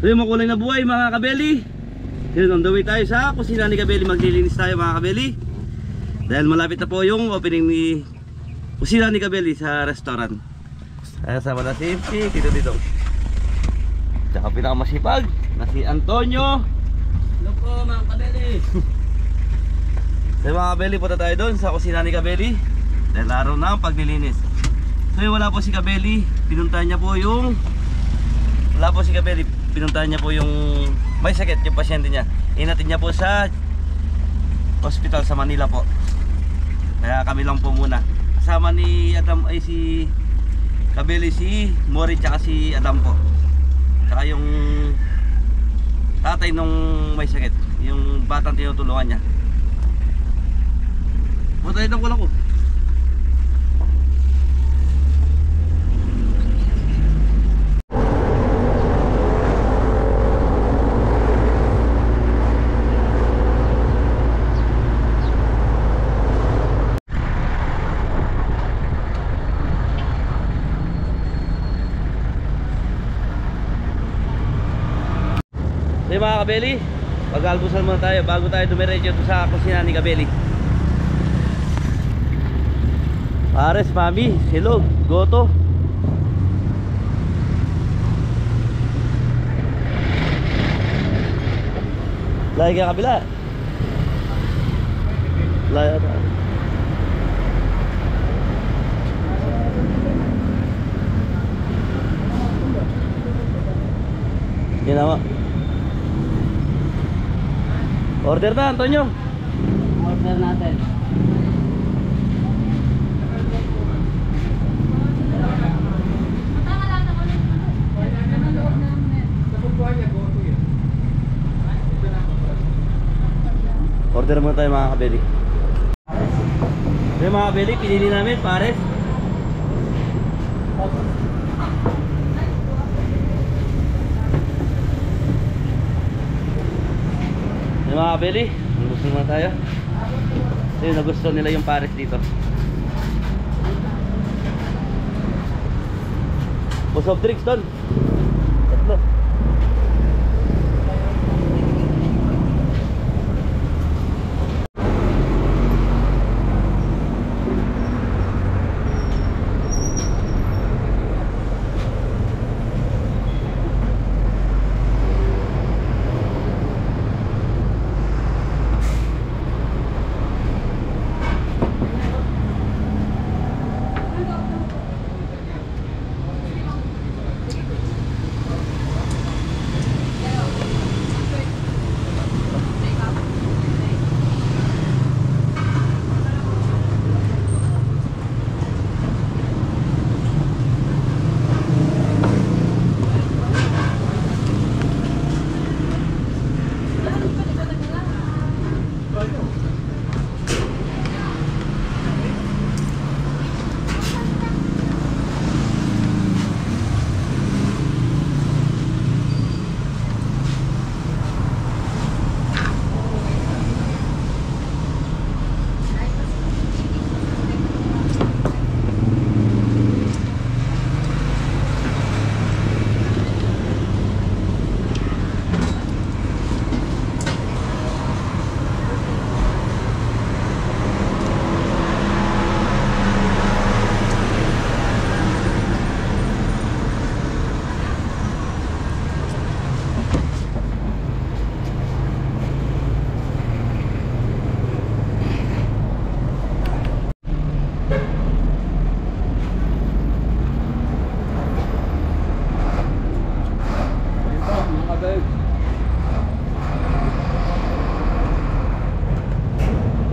So yung makulay na buhay mga kabeli. Yun, on the way tayo sa kusina ni Kabeli. Maglilinis tayo mga kabeli. Dahil malapit na po yung opening ni kusina ni Kabeli sa restaurant. Kasama na si Tito. Tsaka pinakamasipag na si Antonio. Hello po mga kabeli. So mga kabeli, punta tayo doon sa kusina ni Kabeli. Dahil araw na ang paglilinis. So yung wala po si Kabeli, pinuntahan niya po yung may sakit yung pasyente niya. Inatin niya po sa hospital sa Manila po. Kaya kami lang po muna. Kasama ni Adam ay si Kabeli, si Mori tsaka si Adam po. Tsaka yung tatay nung may sakit, yung batang tinutulungan niya. Punta tayo ng kulang ko. So mga Kabeli, mag-almusal muna tayo bago tayo dumiretso sa kusina ni Kabeli. Pares, mami, silog, goto. Lagi ka kabila. Lagi ka. Yan naman. Order na, Antonio. Order natin. Order muna tayo mga Kabeli. So mga Kabeli, pinili namin pares. So mga Kabeli, gusto naman tayo. So yun, nagusto nila yung pares dito. O soft drinks doon. Tatlo.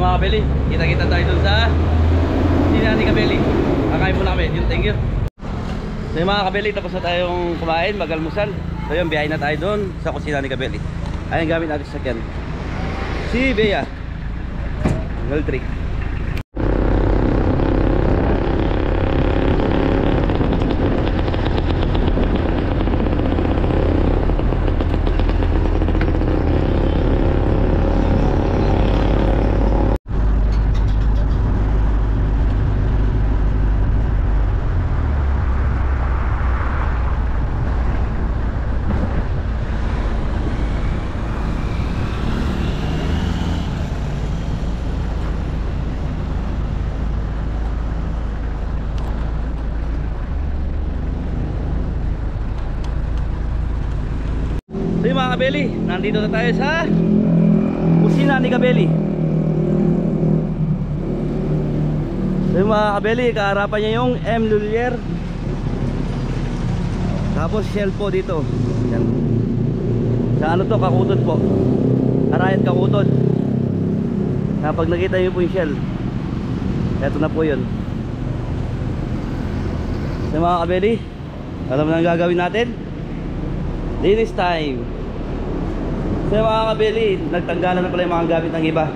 Mga Kabeli, kita-kita tayo dun sa kusina ni Kabeli. Kakain muna kami, yun, thank you. So yung mga Kabeli, tapos na tayong kumain, mag-almusal. So yun, biyahe na tayo dun sa kusina ni Kabeli. Ayun gamit natin sa sakyan, si Bea World 3. Kabeli, nandito na tayo sa kusina ni Kabeli. So yung mga Kabeli, kaarapan niya yung M. Lulier. Tapos shell po dito. Yan. Sa ano to, kakutod po. Arayat kakutod. Na pag nakita niyo po yung shell, eto na po yun. So mga Kabeli, alam na ang gagawin natin. Linis time. So mga Kabeli, nagtanggalan na pala yung mga gamit ng iba.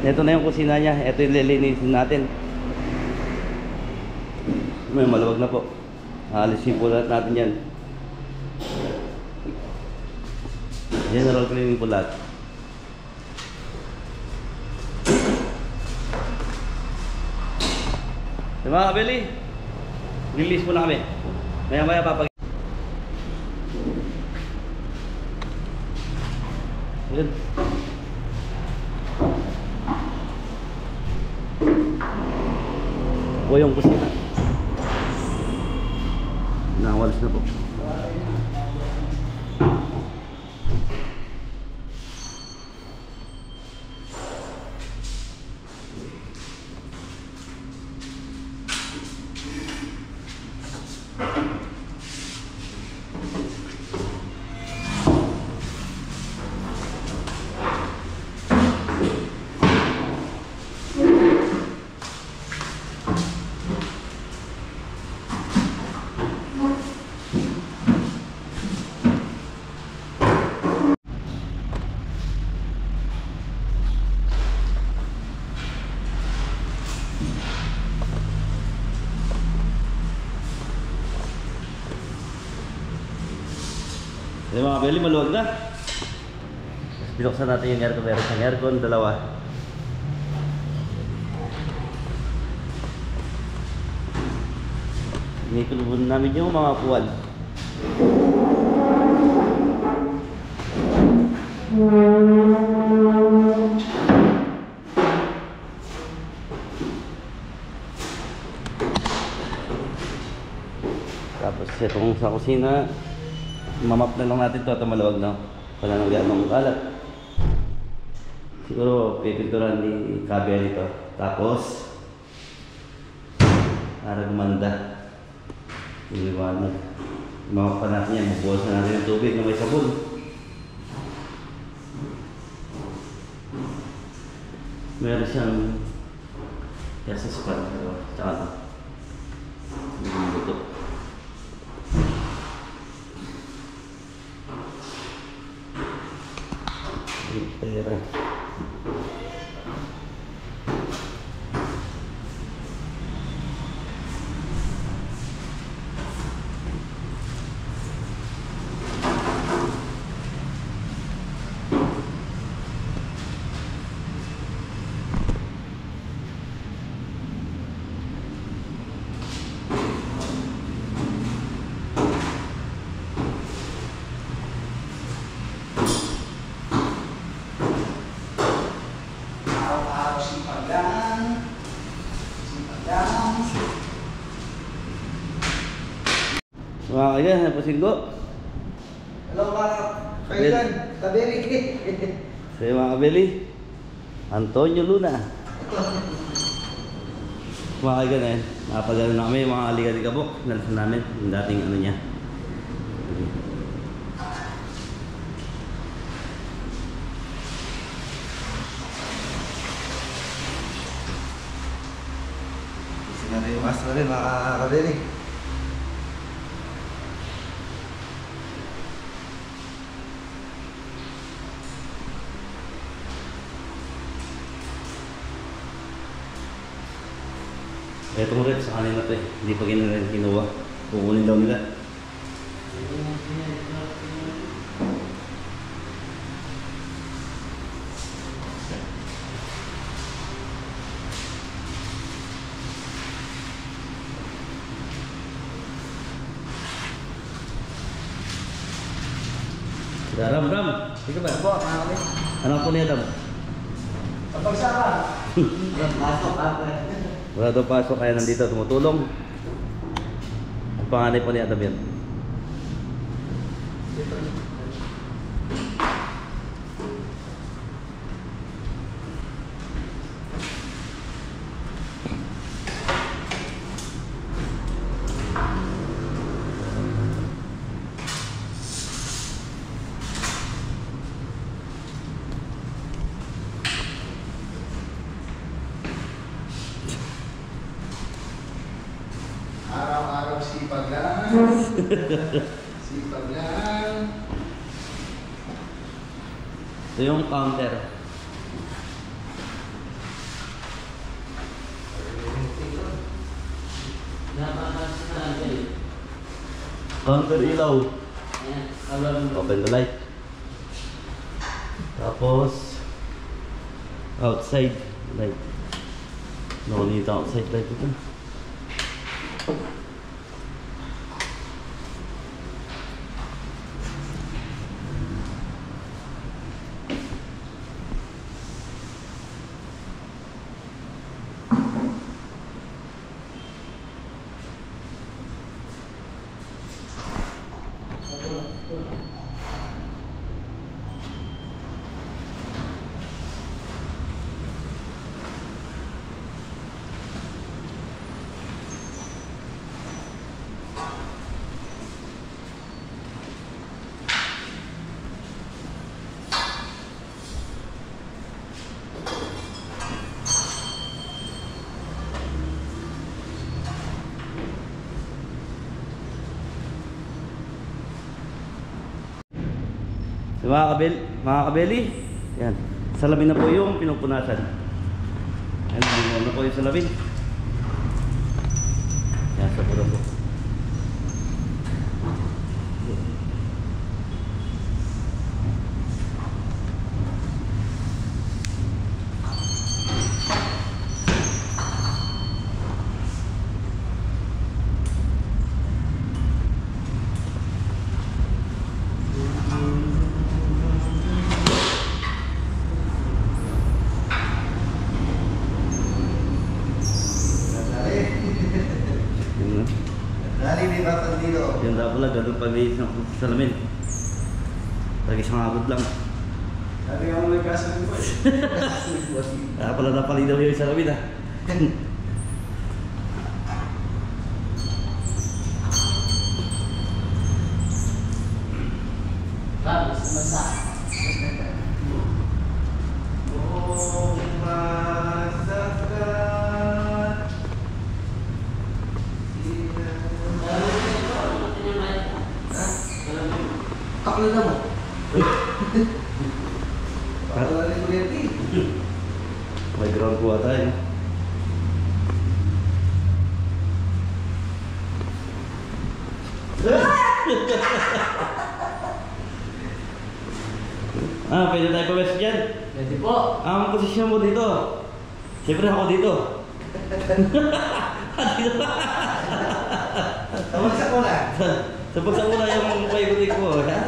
Ito na yung kusina niya. Ito yung lilinisin natin. May maluwag na po. Alisin po lahat natin yan. General cleaning po lahat. So mga Kabeli, release po na kami. Maya maya papag... Yun. Po yung kusina. Nakawalis na po. So mga Kabeli, maluwag na. Binuksan natin yung aircon. Meron siyang aircon, dalawa. Inikulubon namin yung mga puwan. Tapos itong sa kusina, mamap na lang natin ito. Ito maluwag na. Wala nang ganong kalat. Siguro pipinturan ni Kabeli ito. Tapos para gumanda. Iliwanag. Mamap pa natin yan. Mabuhos na natin yung tubig na may sabon. Meron siyang SS pan. Tsaka ito. May buto. Pera. Mga kaya, napasin ko. Hello mga kailan, Kabeli. So yung mga Kabeli, Antonio Luna. Mga kaya na yan, nakapagano na kami, mga aliga-ligabok. Nalasan namin yung dating ano niya. Sinarimas na rin mga Kabeli. Etong red sa kanila to eh, hindi pa kinuha. Kukunin daw nila. Ram, sige ba? Po, mga Kabeli. Ano po niya, Dam? Kapag saka. Pasok ako eh. Wala daw pasok, kaya nandito tumutulong. Ang panganay po ni Adam yan. Araw-araw sipag lang. Sipag lang. Ito yung counter. Napapansin na lang dyan. Counter ilaw. Ayan, kawalan mo. Open the light. Tapos outside light. No need outside light ito. So, mga kabeli, yan. Salamin na po yung pinupunasan. Yan, ano po yung salamin. Yan, sa pulang po. Dali di ba dito? Yan daw pala, ganun paglinis ng salamin. Lagi siyang abot lang. Dali nga mo nagkasabi po eh. Pala napalinaw yung salamin ah. Bagus, masak. Kapal na mo. Kapal na ulit eh. May ground kuha tayo. Pwede tayo pawes dyan. Pwede po. Ang posisyon mo dito. Siyempre ako dito. Dito. Tawag sa kuna. Sapag sa una yung paikuti ko, ha?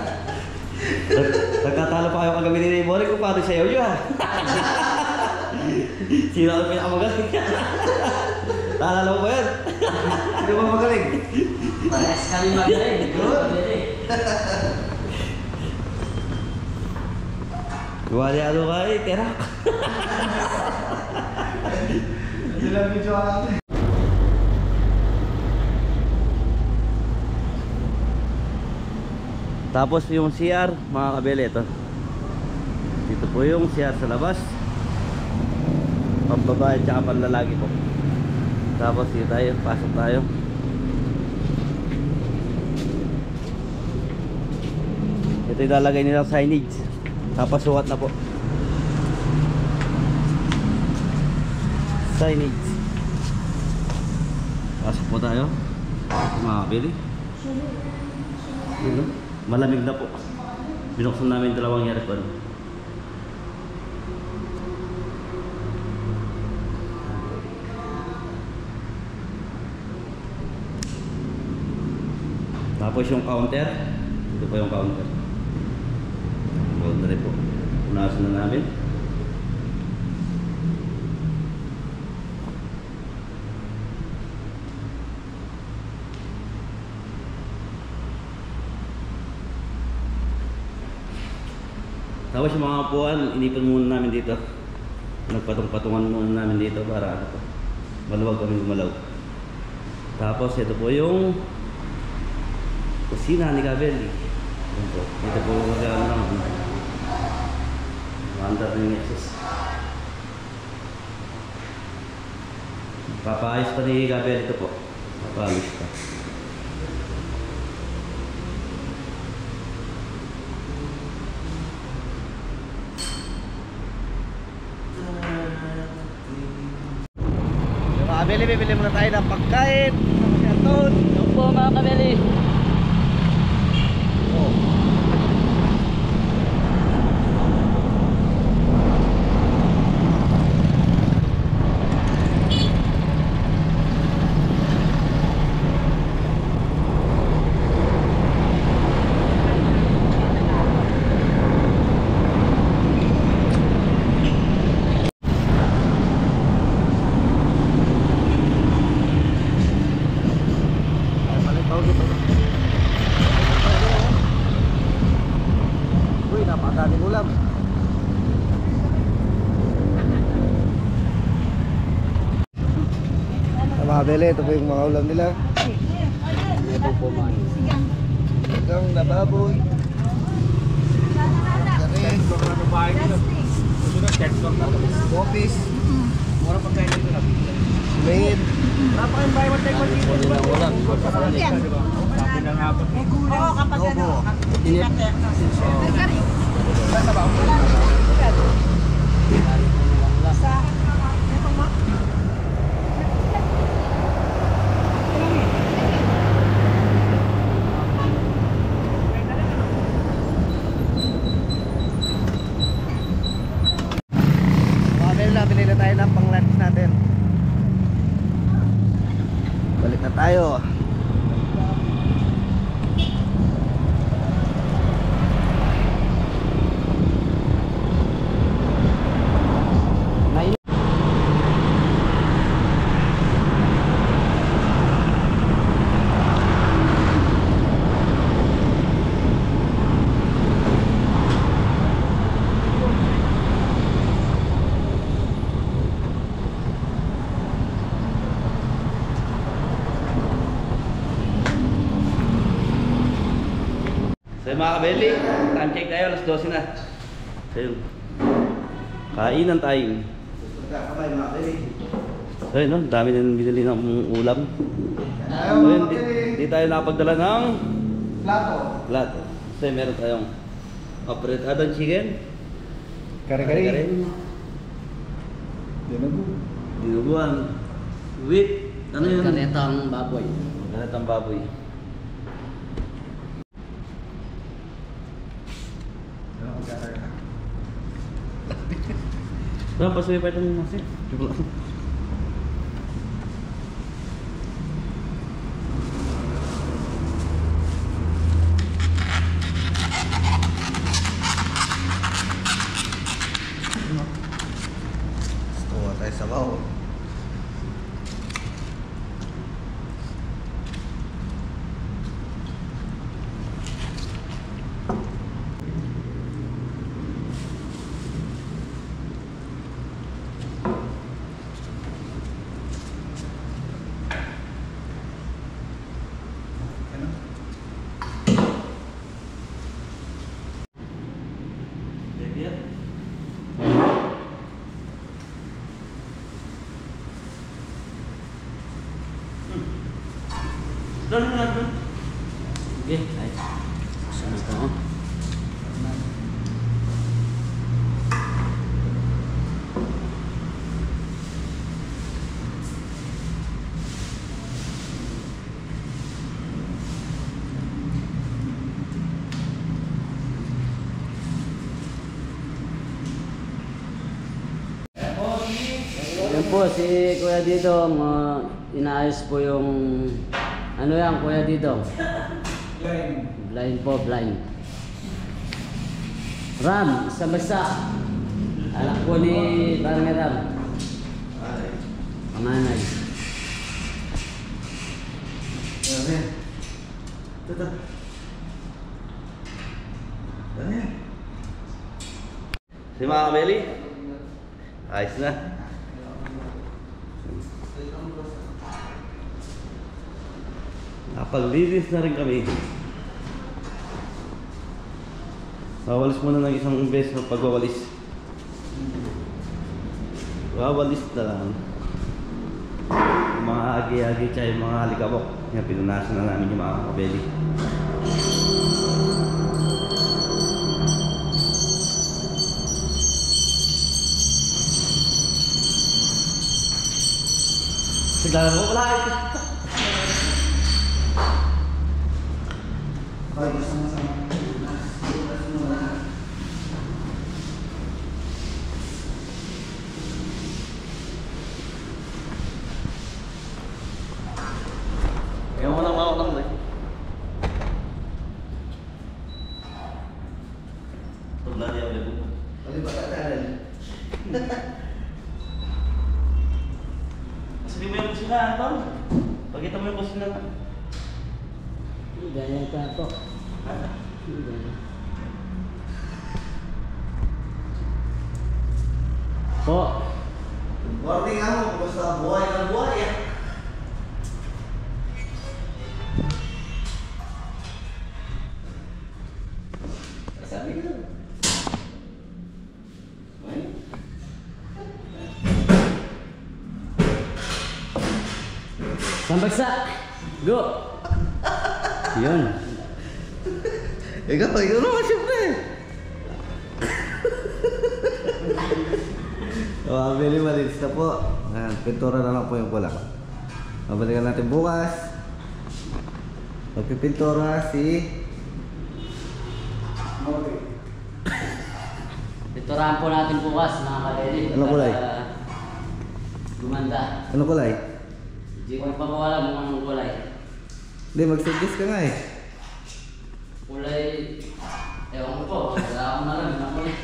Nagkatalo pa kayo kagabi ni Mori kung paano sayaw nyo, ha? Sino ang pinakamagaling? Naalala mo ba yan? Hindi ba magaling? Parehas kami magaling. Guwali ano ka eh, terak. Hindi lang video natin. Tapos yung CR, mga kabele, ito. Dito po yung CR sa labas. Pambabae at panlalaki po. Tapos dito tayo, pasok tayo. Ito yung lalagay nilang signage. Tapos sukat na po. Signage. Pasok po tayo, mga kabele. Yun, no? Malamig na po. Binuksan namin dalawang aircon. Tapos yung counter. Ito po yung counter. Counter po. Punasan na namin. Tapos yung mga upuan, inipan muna namin dito. Nagpatong-patungan muna namin dito para maluwag kami gumalaw. Tapos ito po yung kusina ni Kabeli. Dito po magkano lang. Mandar na yung exos. Papaayos pa ni Kabeli ito po. Papaayos pa. Kabeli, bibili muna tayo ng pagkain. Kanton. Yung po mga kabeli. Oh. Uy, napakadaming ulam. Mga Bele, ito po yung mga ulam nila. Ito po mga. Hanggang na baboy. Popis. Mura pa kayo dito na. Main. Oo, kapag ano. Bili na tayo ng pang lunch natin. Balik na tayo. So mga kabeli, time check tayo, alas 12 na. So yun, kainan time. Kamay mga Bele. So yun, no? Dami din binili ng ulam. So yun, di tayo nakapagdala ng Plato. plato. So meron tayong apretadong chicken, Kare-kare. dinuguan, with, ano yun? Kanetang baboy. Ganitang baboy. Bang, pasuwi pa ito ng nasi. Kuha tayo sa baw. Dali na natin. Okay, ay. Sana po. Yan po si Kuya dito, inaayos po yung ano yan Kuya dito? Blind po, blind. Ram, isa basta. Anak po ni Barangay Ram. Panganay. Si mga kabeli. Ayos na. Napaglinis na rin kami. Wawalis muna ng isang beses ng pagwawalis. Wawalis na lang. Yung mga agi-agi tsaka yung mga alikabok. Yan, pinunasan na namin yung mga kabeli. Sigla mo pala. Kaya mo nang mawak lang. Tugla niya ulit. Ano ba katalan? Sabi mo yung kusina, Anton? Pagkita mo yung kusina. Ganyan ka po. Po. Morning ako, kumusta ang buhay ng buhay ah? Sabi ko. Sambagsak! Go! Yun. Ikaw naman siyempre. Bili malinis na po. Ayan, pintura na lang po yung kulang. Babalikan natin bukas. Magpipintura si Pinturahan po natin bukas mga kabeli. Anong kulay? Para gumanda. ano kulay? Hindi ko pa mawala kung anong kulay. Hindi, mag-suggest ka nga eh. Kulay... Ewan ko po. Wala akong alam. Anong kulay?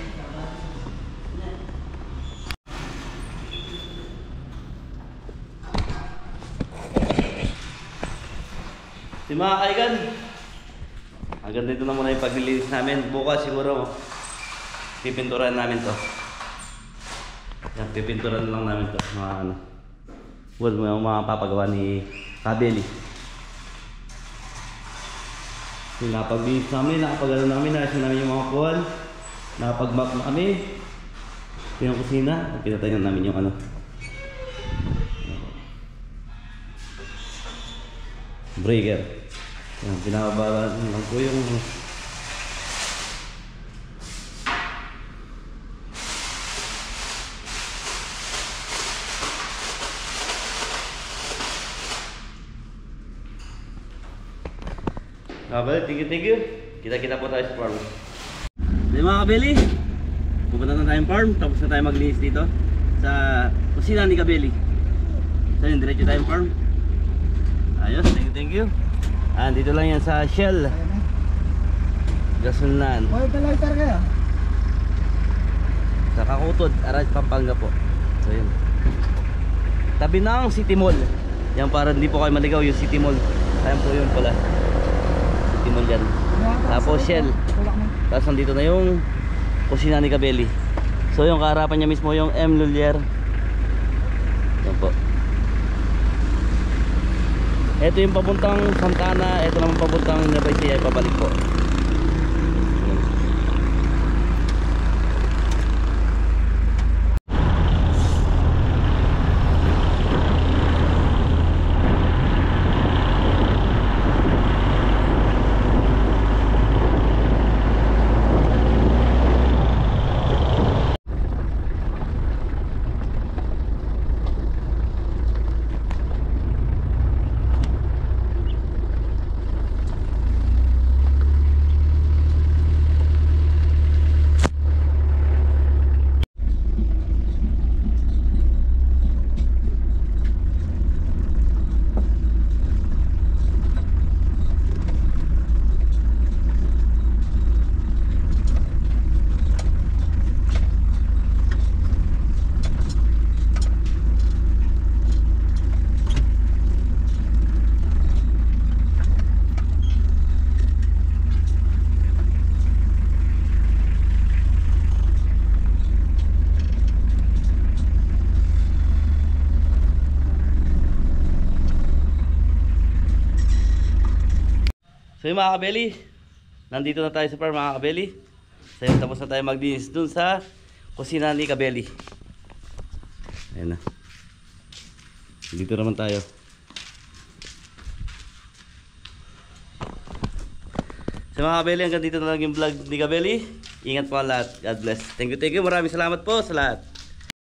Si mga kaigan, hanggang dito na muna yung paglilinis namin. Bukas siguro pipinturahan namin to. Yan, pipinturahan lang namin to. Mga ano, well, mga papagawa ni Kabeli. So, napaglinis namin, nakapagano namin, naayos namin yung mga kuwan. Nakapag-map na kami. Ito yung kusina, pinatayan namin yung ano. Breaker. Yan, pinababa lang po yung thank you. Kita-kita po tayo sa farm. Di mga kabeli, pupunta na tayong farm. Tapos na tayo maglinis dito sa kusina ni Kabeli. So yun, diretso tayong farm. Ayos, thank you. Dito lang yan sa Shell Gasolinan. May lighter kaya? Sa Kakutod, Aras, Pampanga po. So yun. Tabi ng City Mall. Yan para hindi po kayo maligaw yung City Mall. Ayan po yun pala. City Mall yan. Tapos Shell. Tapos nandito na yung kusina ni Kabeli. So yung kaharapan niya mismo yung M. Lulier. Yan po. Ito yung papuntang Santana. Ito naman papuntang Nueva ay pabalik po. So yung mga kabeli, nandito na tayo sa farm mga kabeli. So yun, tapos na tayo maglinis dun sa kusina ni Kabeli. Ayan na. Dito naman tayo. So mga kabeli, hanggang dito na lang yung vlog ni Kabeli. Ingat po ang lahat. God bless. Thank you. Maraming salamat po sa lahat.